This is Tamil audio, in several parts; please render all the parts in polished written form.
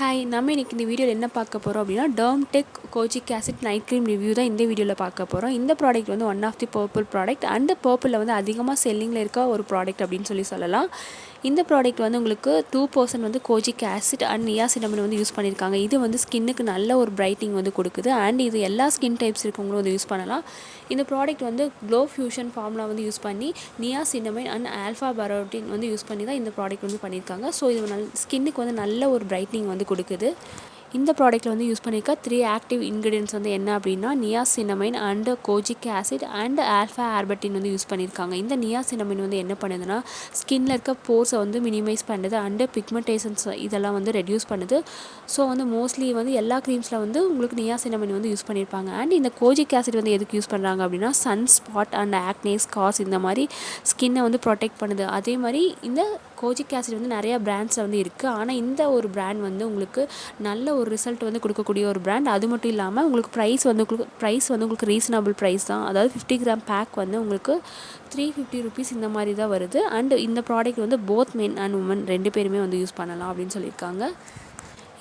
ஹாய், நம்ம இன்னைக்கு இந்த வீடியோவில் என்ன பார்க்க போகிறோம் அப்படின்னா Dermdoc kojic acid night cream review தான் இந்த வீடியோவில் பார்க்க போகிறோம். இந்த ப்ராடக்ட் வந்து one of the purple product and பர்பிளில் வந்து அதிகமாக செல்லிங்கில் இருக்க ஒரு ப்ராடக்ட் அப்படின்னு சொல்லலாம். இந்த ப்ராடக்ட் வந்து உங்களுக்கு 2% வந்து கோஜிக் ஆசிட் அண்ட் நியாசினமைன் வந்து யூஸ் பண்ணியிருக்காங்க. இது வந்து ஸ்கின்னுக்கு நல்ல ஒரு பிரைட்டிங் வந்து கொடுக்குது அண்ட் இது எல்லா ஸ்கின் டைப்ஸ் இருக்கவங்களும் வந்து யூஸ் பண்ணலாம். இந்த ப்ராடக்ட் வந்து க்ளோ ஃபியூஷன் ஃபார்முலா வந்து யூஸ் பண்ணி நியாசினமைன் அண்ட் ஆல்ஃபா பரோட்டின் வந்து யூஸ் பண்ணி தான் இந்த ப்ராடக்ட் வந்து பண்ணியிருக்காங்க. ஸோ இது ஸ்கின்னுக்கு வந்து நல்ல ஒரு பிரைட்னிங் வந்து கொடுக்குது. இந்த ப்ராடக்ட்டில் வந்து யூஸ் பண்ணியிருக்க 3 ஆக்டிவ் இன்க்ரீடியன்ட்ஸ் வந்து என்ன அப்படின்னா niacinamide and kojic acid and alpha arbutin வந்து யூஸ் பண்ணியிருக்காங்க. இந்த நியாசினமைன் வந்து என்ன பண்ணுதுன்னா ஸ்கின்னில் இருக்க போர்ஸை வந்து மினிமைஸ் பண்ணுது அண்டு பிக்மெண்டேஷன்ஸ் இதெல்லாம் வந்து ரெடியூஸ் பண்ணுது. ஸோ வந்து மோஸ்ட்லி வந்து எல்லா க்ரீம்ஸில் வந்து உங்களுக்கு நியாசினமைன் வந்து யூஸ் பண்ணியிருப்பாங்க. அண்ட் இந்த கோஜிக் ஆசிட் வந்து எதுக்கு யூஸ் பண்ணுறாங்க அப்படின்னா sun spot and acne scars இந்த மாதிரி ஸ்கின்னை வந்து ப்ரொடெக்ட் பண்ணுது. அதே மாதிரி இந்த கோஜிக் ஆசிட் வந்து நிறையா பிராண்ட்ஸில் வந்து இருக்குது. ஆனால் இந்த ஒரு பிராண்ட் வந்து உங்களுக்கு நல்ல ஒரு ரிசல்ட் வந்து கொடுக்கக்கூடிய ஒரு பிராண்ட். அது மட்டும் இல்லாமல் உங்களுக்கு ப்ரைஸ் வந்து உங்களுக்கு ரீசனபிள் ப்ரைஸ் தான். அதாவது 50 கிராம் பேக் வந்து உங்களுக்கு 350 ருபீஸ் இந்த மாதிரி தான் வருது. அண்ட் இந்த ப்ராடக்ட் வந்து போத் மென் அண்ட் உமன் 2 பேருமே வந்து யூஸ் பண்ணலாம் அப்படின்னு சொல்லியிருக்காங்க.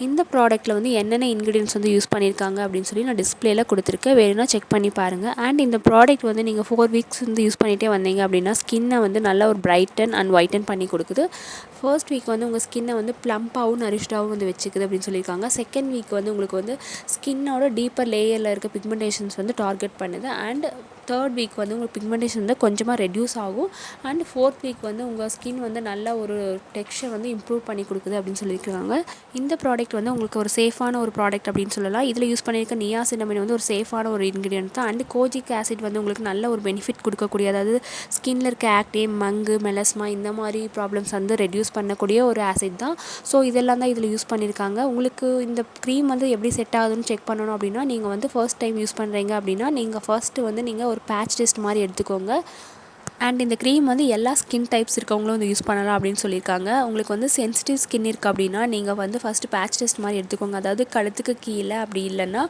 இந்த ப்ராடக்ட்டில் வந்து என்னென்ன இன்க்ரீடியன்ட்ஸ் வந்து யூஸ் பண்ணியிருக்காங்க அப்படின்னு சொல்லி நான் டிஸ்பிளேயில் கொடுத்துருக்கேன். வேணும்னா செக் பண்ணி பாருங்கள். அண்ட் இந்த ப்ராடக்ட் வந்து நீங்கள் 4 வீக்ஸ் வந்து யூஸ் பண்ணிகிட்டே வந்தீங்க அப்படின்னா ஸ்கின்னை வந்து நல்லா ஒரு பிரைட்டன் அண்ட் ஒயிட்டன் பண்ணி கொடுக்குது. ஃபர்ஸ்ட் வீக் வந்து உங்கள் ஸ்கின்னை வந்து ப்ளம்பாகவும் நரிஷ்டாகவும் வந்து வச்சுக்குது அப்படின்னு சொல்லியிருக்காங்க. செகண்ட் வீக் வந்து உங்களுக்கு வந்து ஸ்கின்னோட டீப்பர் லேயரில் இருக்க பிக்மெண்டேஷன்ஸ் வந்து டார்கெட் பண்ணுது. அண்ட் தேர்ட் வீக் வந்து உங்களுக்கு பிக்மெண்டேஷன் வந்து கொஞ்சமாக ரெடியூஸ் ஆகும். அண்ட் ஃபோர்த் வீக் வந்து உங்கள் ஸ்கின் வந்து நல்ல ஒரு டெக்ஸ்சர் வந்து இம்ப்ரூவ் பண்ணி கொடுக்குது அப்படின்னு சொல்லியிருக்காங்க. இந்த ப்ராடக்ட் வந்து உங்களுக்கு ஒரு சேஃபான ஒரு ப்ராடக்ட் அப்படின்னு சொல்லலாம். இதில் யூஸ் பண்ணியிருக்க நியாசினமைன் வந்து ஒரு சேஃபான ஒரு இன்க்ரீடியன்ட் தான். அண்ட் கோஜிக் ஆசிட் வந்து உங்களுக்கு நல்ல ஒரு பெனிஃபிட் கொடுக்கக்கூடிய, அதாவது ஸ்கின்னில் இருக்க ஆக்னே, மங்கு, மெலஸ்மா இந்த மாதிரி ப்ராப்ளம்ஸ் வந்து ரெடியூஸ் பண்ணக்கூடிய ஒரு ஆசிட் தான். ஸோ இதெல்லாம் தான் இதில் யூஸ் பண்ணியிருக்காங்க. உங்களுக்கு இந்த க்ரீம் வந்து எப்படி செட் ஆகுதுன்னு செக் பண்ணணும் அப்படின்னா நீங்கள் வந்து ஃபர்ஸ்ட் டைம் யூஸ் பண்ணுறீங்க அப்படின்னா நீங்கள் ஃபர்ஸ்ட்டு வந்து நீங்கள் ஒரு பேட்ச் டெஸ்ட் மாதிரி எடுத்துக்கோங்க. அண்ட் இந்த க்ரீம் வந்து எல்லா ஸ்கின் டைப்ஸ் இருக்கவங்களும் வந்து யூஸ் பண்ணலாம் அப்படின்னு சொல்லியிருக்காங்க. உங்களுக்கு வந்து சென்சிட்டிவ் ஸ்கின் இருக்குது அப்படின்னா நீங்கள் வந்து ஃபஸ்ட்டு பேட்ச் டெஸ்ட் மாதிரி எடுத்துக்கோங்க. அதாவது கழுத்துக்கு கீழே அப்படி இல்லைன்னா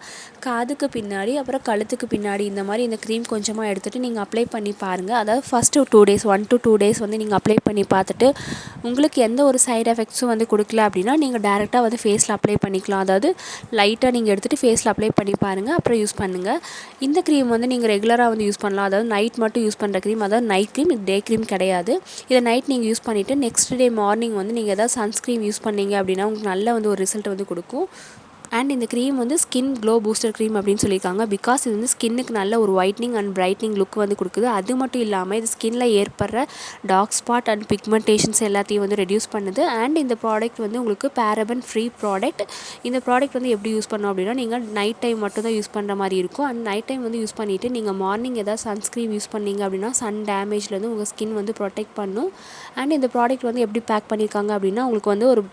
காதுக்கு பின்னாடி அப்புறம் கழுத்துக்கு பின்னாடி இந்த மாதிரி இந்த க்ரீம் கொஞ்சமாக எடுத்துகிட்டு நீங்கள் அப்ளை பண்ணி பாருங்கள். அதாவது ஃபஸ்ட்டு 2 டேஸ் 1 to 2 டேஸ் வந்து நீங்கள் அப்ளை பண்ணி பார்த்துட்டு உங்களுக்கு எந்த ஒரு சைட் எஃபெக்ட்ஸும் வந்து கொடுக்கல அப்படின்னா நீங்கள் டேரெக்டாக வந்து ஃபேஸில் அப்ளை பண்ணிக்கலாம். அதாவது லைட்டாக நீங்கள் எடுத்துகிட்டு ஃபேஸில் அப்ளை பண்ணி பாருங்கள், அப்புறம் யூஸ் பண்ணுங்கள். இந்த க்ரீம் வந்து நீங்கள் ரெகுலராக வந்து யூஸ் பண்ணலாம். அதாவது நைட் மட்டும் யூஸ் பண்ணுற க்ரீம், அதாவது நைட் க்ரீம், இது டே க்ரீம் கிடையாது. இதை நைட் நீங்கள் யூஸ் பண்ணிவிட்டு நெக்ஸ்ட் டே மார்னிங் வந்து நீங்கள் எதாவது சன்ஸ்க்ரீம் யூஸ் பண்ணீங்க அப்படின்னா உங்களுக்கு நல்ல வந்து ஒரு ரிசல்ட் வந்து கொடுக்கும். அண்ட் இந்த க்ரீம் வந்து ஸ்கின் க்ளோ பூஸ்டர் க்ரீம் அப்படின்னு சொல்லியிருக்காங்க. பிகாஸ் இது வந்து ஸ்கின்னுக்கு நல்ல ஒரு ஒயிட்னிங் அண்ட் பிரைட்னிங் லுக் வந்து கொடுக்குது. அது மட்டும் இல்லாமல் இது ஸ்கின்னில் ஏற்படுற டார்க் ஸ்பாட் அண்ட் பிக்மெண்டேஷன்ஸ் எல்லாத்தையும் வந்து ரெடியூஸ் பண்ணுது. அண்ட் இந்த ப்ராடக்ட் வந்து உங்களுக்கு பேரபன் ஃப்ரீ ப்ராடக்ட். இந்த ப்ராடக்ட் வந்து எப்படி யூஸ் பண்ணணும் அப்படின்னா நீங்கள் நைட் டைம் மட்டும் தான் யூஸ் பண்ணுற மாதிரி இருக்கும். அண்ட் நைட் டைம் வந்து யூஸ் பண்ணிவிட்டு நீங்கள் மார்னிங் ஏதாவது சன்ஸ்க்ரீம் யூஸ் பண்ணீங்க அப்படின்னா சன் டேமேஜ்லேருந்து உங்கள் ஸ்கின் வந்து ப்ரொடெக்ட் பண்ணும். அண்ட் இந்த ப்ராடக்ட் வந்து எப்படி பேக் பண்ணியிருக்காங்க அப்படின்னா உங்களுக்கு வந்து ஒரு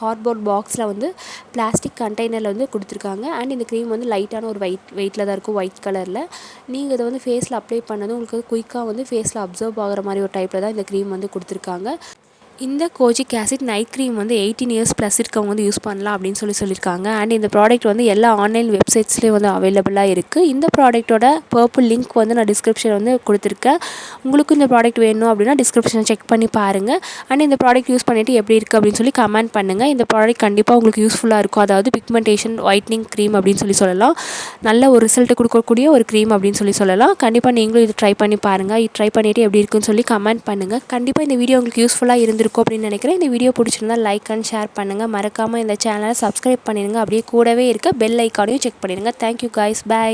கார்ட்போர்ட் பாக்ஸில் வந்து பிளாஸ்டிக் கண்டெய்னரில் வந்து கொடுத்துருக்காங்க. அண்ட் இந்த க்ரீம் வந்து லைட்டான ஒரு வெயிட்டில் தான் இருக்கும், ஒயிட் கலரில். நீங்கள் இதை வந்து ஃபேஸில் அப்ளை பண்ணதும் உங்களுக்கு குயிக்காக வந்து ஃபேஸில் அப்சர்வ் ஆகிற மாதிரி ஒரு டைப்பில் தான் இந்த க்ரீம் வந்து கொடுத்துருக்காங்க. இந்த கோஜிக் ஆசிட் நைட் க்ரீம் வந்து 18 இயர்ஸ் ப்ளஸ் இருக்கவங்க வந்து யூஸ் பண்ணலாம் அப்படின்னு சொல்லியிருக்காங்க. அண்ட் இந்த ப்ராடக்ட் வந்து எல்லா ஆன்லைன் வெப்சைட்ஸ்லேயும் வந்து அவைலபிளாக இருக்குது. இந்த ப்ராடக்ட்டோட பர்பிள் லிங்க் வந்து நான் டிஸ்கிரிப்ஷன் வந்து கொடுத்துருக்கேன். உங்களுக்கு இந்த ப்ராடக்ட் வேணும் அப்படின்னா டிஸ்கிரிப்ஷனை செக் பண்ணி பாருங்கள். அண்ட் இந்த ப்ராடக்ட் யூஸ் பண்ணிவிட்டு எப்படி இருக்குது அப்படின்னு சொல்லி கமெண்ட் பண்ணுங்கள். இந்த ப்ராடக்ட் கண்டிப்பாக உங்களுக்கு யூஸ்ஃபுல்லாக இருக்கும். அதாவது பிக்மெண்டேஷன் ஒயிட்னிங் க்ரீம் அப்படின்னு சொல்லலாம். நல்ல ஒரு ரிசல்ட் கொடுக்கக்கூடிய ஒரு க்ரீம் அப்படின்னு சொல்லலாம். கண்டிப்பாக நீங்களும் இது ட்ரை பண்ணி பாருங்கள். இது ட்ரை பண்ணிவிட்டு எப்படி இருக்குன்னு சொல்லி கமெண்ட் பண்ணுங்கள். கண்டிப்பாக இந்த வீடியோ உங்களுக்கு யூஸ்ஃபுல்லாக இருந்திருக்கும் அப்படின்னு நினைக்கிறேன். இந்த வீடியோ பிடிச்சிருந்தா லைக் அண்ட் ஷேர் பண்ணுங்கள். மறக்காமல் இந்த சேனலை சப்ஸ்கிரைப் பண்ணிடுங்க. அப்படியே கூடவே இருக்க பெல் ஐக்கானையும் செக் பண்ணிடுங்க. Thank you guys, by.